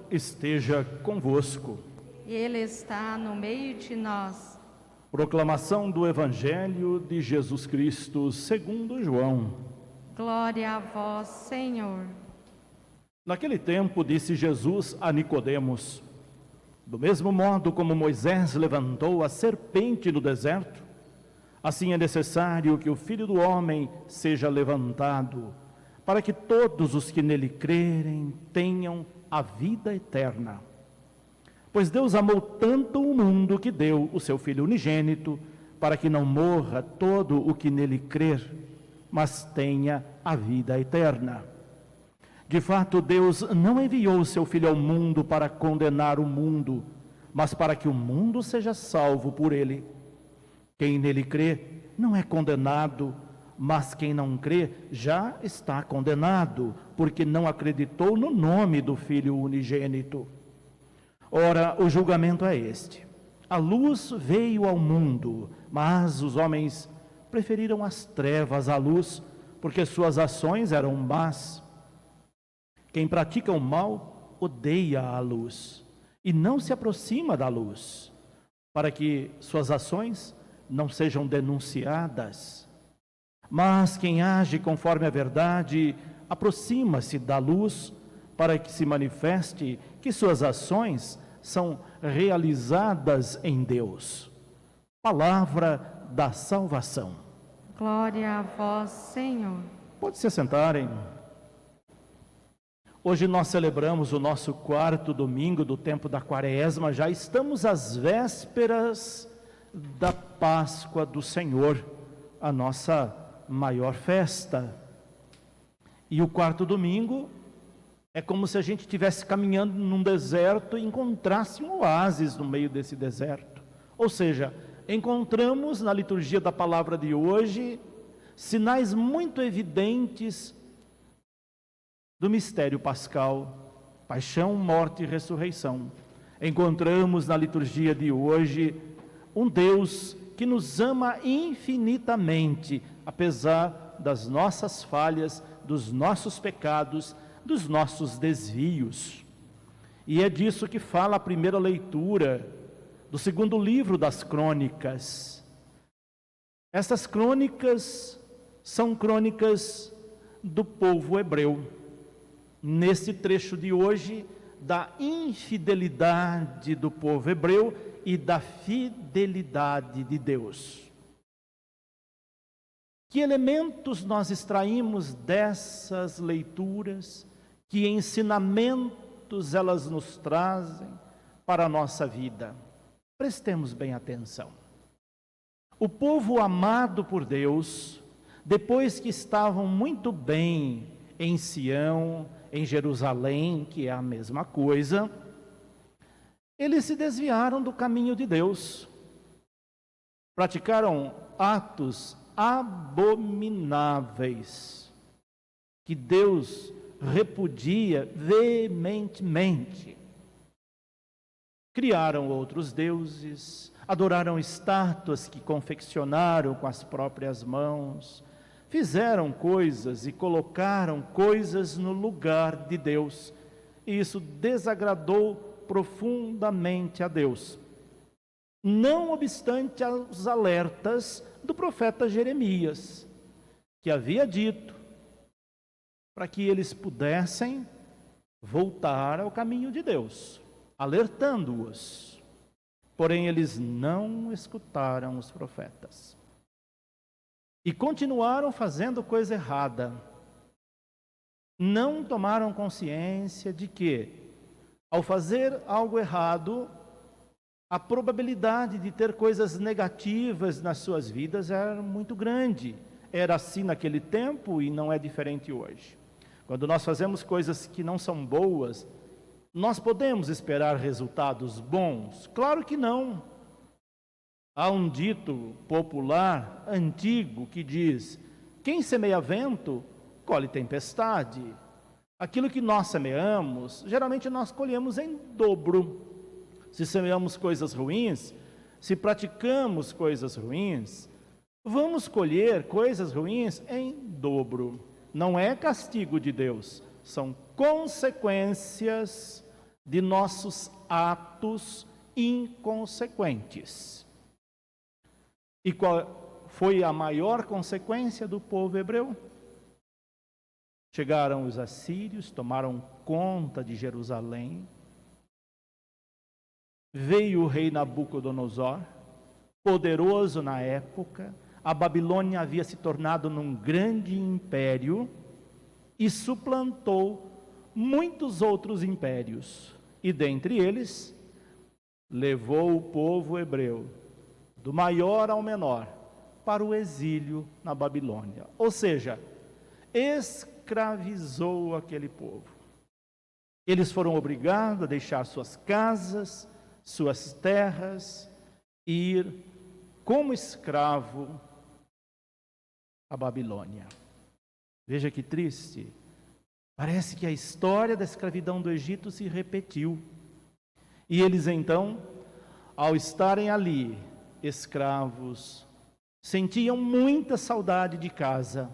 esteja convosco. Ele está no meio de nós. Proclamação do Evangelho de Jesus Cristo segundo João. Glória a vós, Senhor. Naquele tempo disse Jesus a Nicodemos: do mesmo modo como Moisés levantou a serpente no deserto, assim é necessário que o Filho do Homem seja levantado, para que todos os que nele crerem tenham a vida eterna. Pois Deus amou tanto o mundo que deu o seu Filho unigênito, para que não morra todo o que nele crer, mas tenha a vida eterna. De fato, Deus não enviou o seu Filho ao mundo para condenar o mundo, mas para que o mundo seja salvo por ele. Quem nele crê não é condenado, mas quem não crê já está condenado, porque não acreditou no nome do Filho unigênito. Ora, o julgamento é este: a luz veio ao mundo, mas os homens preferiram as trevas à luz, porque suas ações eram más. Quem pratica o mal odeia a luz e não se aproxima da luz, para que suas ações não sejam denunciadas. Mas quem age conforme a verdade aproxima-se da luz, para que se manifeste que suas ações são realizadas em Deus. Palavra da salvação. Glória a vós, Senhor. Pode se sentarem. Hoje nós celebramos o nosso 4º domingo do tempo da Quaresma, já estamos às vésperas da Páscoa do Senhor, a nossa maior festa. E o 4º domingo é como se a gente estivesse caminhando num deserto e encontrasse um oásis no meio desse deserto. Ou seja, encontramos na liturgia da palavra de hoje sinais muito evidentes do mistério pascal, paixão, morte e ressurreição. Encontramos na liturgia de hoje um Deus que nos ama infinitamente, apesar das nossas falhas, dos nossos pecados, dos nossos desvios. E é disso que fala a primeira leitura do 2º livro das Crônicas. Essas crônicas são crônicas do povo hebreu. Nesse trecho de hoje, da infidelidade do povo hebreu e da fidelidade de Deus. Que elementos nós extraímos dessas leituras? Que ensinamentos elas nos trazem para a nossa vida? Prestemos bem atenção. O povo amado por Deus, depois que estavam muito bem em Sião, em Jerusalém, que é a mesma coisa, eles se desviaram do caminho de Deus, praticaram atos abomináveis, que Deus repudia veementemente. Criaram outros deuses, adoraram estátuas que confeccionaram com as próprias mãos, fizeram coisas e colocaram coisas no lugar de Deus, e isso desagradou profundamente a Deus. Não obstante aos alertas do profeta Jeremias, que havia dito para que eles pudessem voltar ao caminho de Deus, alertando-os. Porém, eles não escutaram os profetas e continuaram fazendo coisa errada. Não tomaram consciência de que, ao fazer algo errado, a probabilidade de ter coisas negativas nas suas vidas era muito grande. Era assim naquele tempo e não é diferente hoje. Quando nós fazemos coisas que não são boas, nós podemos esperar resultados bons? Claro que não. Há um dito popular, antigo, que diz: quem semeia vento, colhe tempestade. Aquilo que nós semeamos, geralmente nós colhemos em dobro. Se semeamos coisas ruins, se praticamos coisas ruins, vamos colher coisas ruins em dobro. Não é castigo de Deus, são consequências de nossos atos inconsequentes. E qual foi a maior consequência do povo hebreu? Chegaram os assírios, tomaram conta de Jerusalém. Veio o rei Nabucodonosor, poderoso na época. A Babilônia havia se tornado num grande império e suplantou muitos outros impérios. E dentre eles, levou o povo hebreu, do maior ao menor, para o exílio na Babilônia. Ou seja, escravizou aquele povo. Eles foram obrigados a deixar suas casas, suas terras, e ir como escravo à Babilônia. Veja que triste. Parece que a história da escravidão do Egito se repetiu. E eles então, ao estarem ali, escravos, sentiam muita saudade de casa,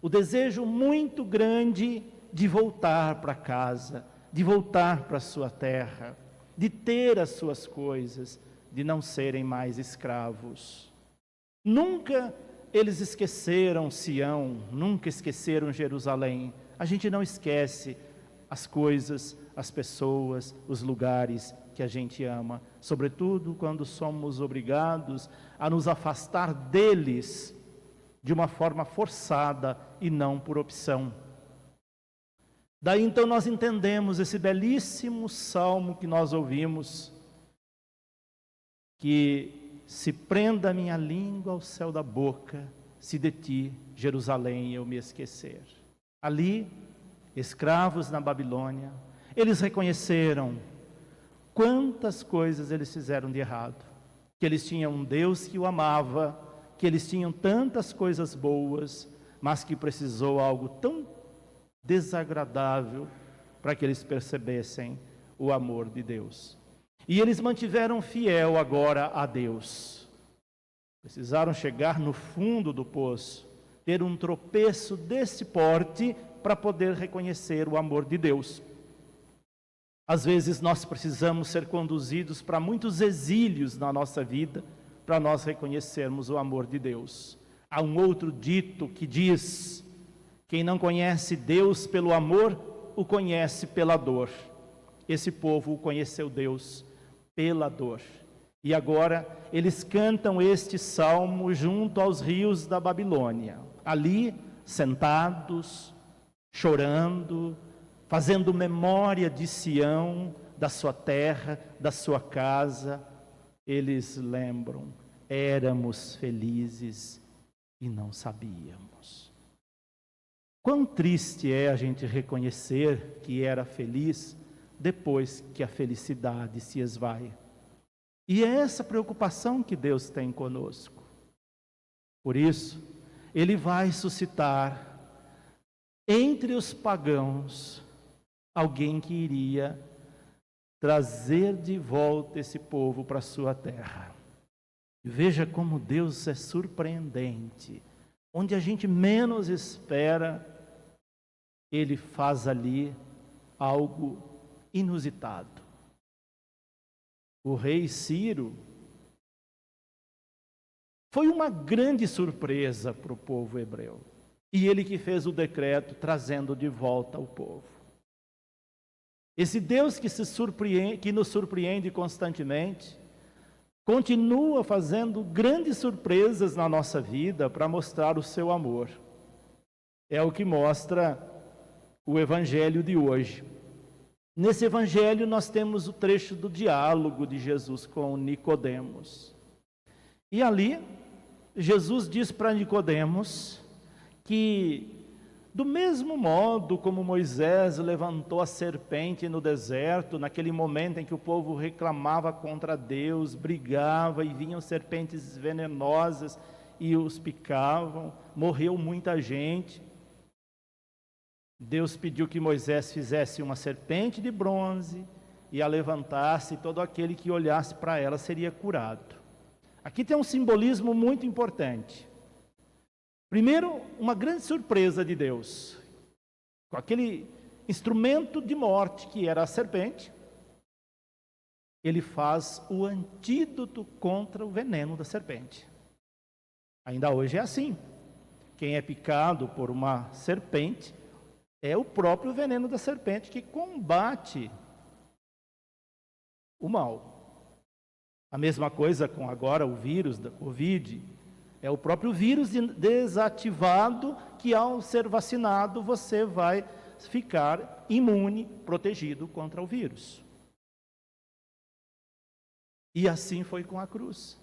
o desejo muito grande de voltar para casa, de voltar para a sua terra, de ter as suas coisas, de não serem mais escravos. Nunca eles esqueceram Sião, nunca esqueceram Jerusalém. A gente não esquece as coisas, as pessoas, os lugares que a gente ama, sobretudo quando somos obrigados a nos afastar deles de uma forma forçada e não por opção. Daí então nós entendemos esse belíssimo salmo que nós ouvimos, que se prenda a minha língua ao céu da boca, se de ti, Jerusalém, eu me esquecer. Ali, escravos na Babilônia, eles reconheceram quantas coisas eles fizeram de errado, que eles tinham um Deus que o amava, que eles tinham tantas coisas boas, mas que precisou algo tão desagradável para que eles percebessem o amor de Deus. E eles mantiveram fiel agora a Deus. Precisaram chegar no fundo do poço, ter um tropeço desse porte para poder reconhecer o amor de Deus. Às vezes nós precisamos ser conduzidos para muitos exílios na nossa vida, para nós reconhecermos o amor de Deus. Há um outro dito que diz: quem não conhece Deus pelo amor, o conhece pela dor. Esse povo conheceu Deus pela dor. E agora eles cantam este salmo junto aos rios da Babilônia. Ali, sentados, chorando, fazendo memória de Sião, da sua terra, da sua casa, eles lembram: éramos felizes e não sabíamos. Quão triste é a gente reconhecer que era feliz depois que a felicidade se esvai. E é essa preocupação que Deus tem conosco. Por isso, Ele vai suscitar entre os pagãos alguém que iria trazer de volta esse povo para a sua terra. Veja como Deus é surpreendente. Onde a gente menos espera, Ele faz ali algo inusitado. O rei Ciro foi uma grande surpresa para o povo hebreu. E ele que fez o decreto trazendo de volta o povo. Esse Deus que nos surpreende constantemente, continua fazendo grandes surpresas na nossa vida para mostrar o seu amor. É o que mostra o evangelho de hoje. Nesse evangelho nós temos o trecho do diálogo de Jesus com Nicodemos. E ali, Jesus diz para Nicodemos que, do mesmo modo como Moisés levantou a serpente no deserto, naquele momento em que o povo reclamava contra Deus, brigava e vinham serpentes venenosas e os picavam, morreu muita gente. Deus pediu que Moisés fizesse uma serpente de bronze e a levantasse, e todo aquele que olhasse para ela seria curado. Aqui tem um simbolismo muito importante. Primeiro, uma grande surpresa de Deus. Com aquele instrumento de morte que era a serpente, ele faz o antídoto contra o veneno da serpente. Ainda hoje é assim. Quem é picado por uma serpente, é o próprio veneno da serpente que combate o mal. A mesma coisa com agora o vírus da Covid. É o próprio vírus desativado que, ao ser vacinado, você vai ficar imune, protegido contra o vírus. E assim foi com a cruz.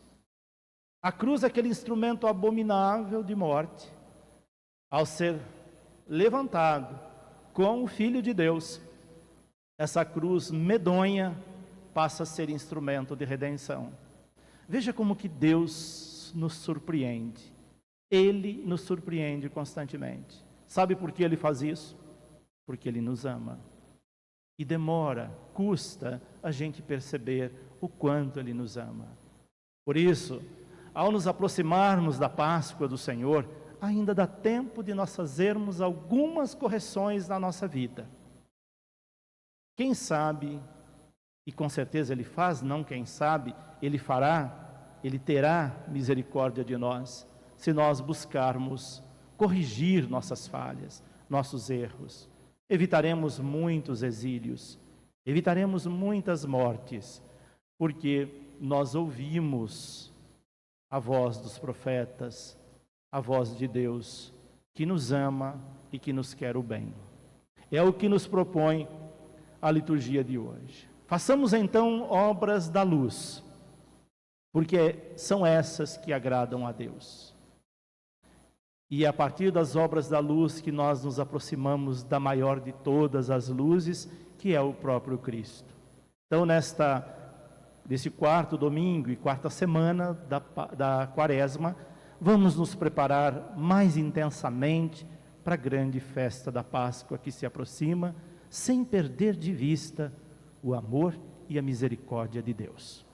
A cruz é aquele instrumento abominável de morte. Ao ser levantado com o Filho de Deus, essa cruz medonha passa a ser instrumento de redenção. Veja como que Deus nos surpreende. Ele nos surpreende constantemente. Sabe por que Ele faz isso? Porque Ele nos ama. E demora, custa a gente perceber o quanto Ele nos ama. Por isso, ao nos aproximarmos da Páscoa do Senhor, ainda dá tempo de nós fazermos algumas correções na nossa vida. Quem sabe, e com certeza Ele faz, não quem sabe, Ele fará, Ele terá misericórdia de nós, se nós buscarmos corrigir nossas falhas, nossos erros. Evitaremos muitos exílios, evitaremos muitas mortes, porque nós ouvimos a voz dos profetas, a voz de Deus, que nos ama e que nos quer o bem. É o que nos propõe a liturgia de hoje. Façamos então obras da luz, porque são essas que agradam a Deus. E é a partir das obras da luz que nós nos aproximamos da maior de todas as luzes, que é o próprio Cristo. Então, nesse quarto domingo e quarta semana da Quaresma, vamos nos preparar mais intensamente para a grande festa da Páscoa que se aproxima, sem perder de vista o amor e a misericórdia de Deus.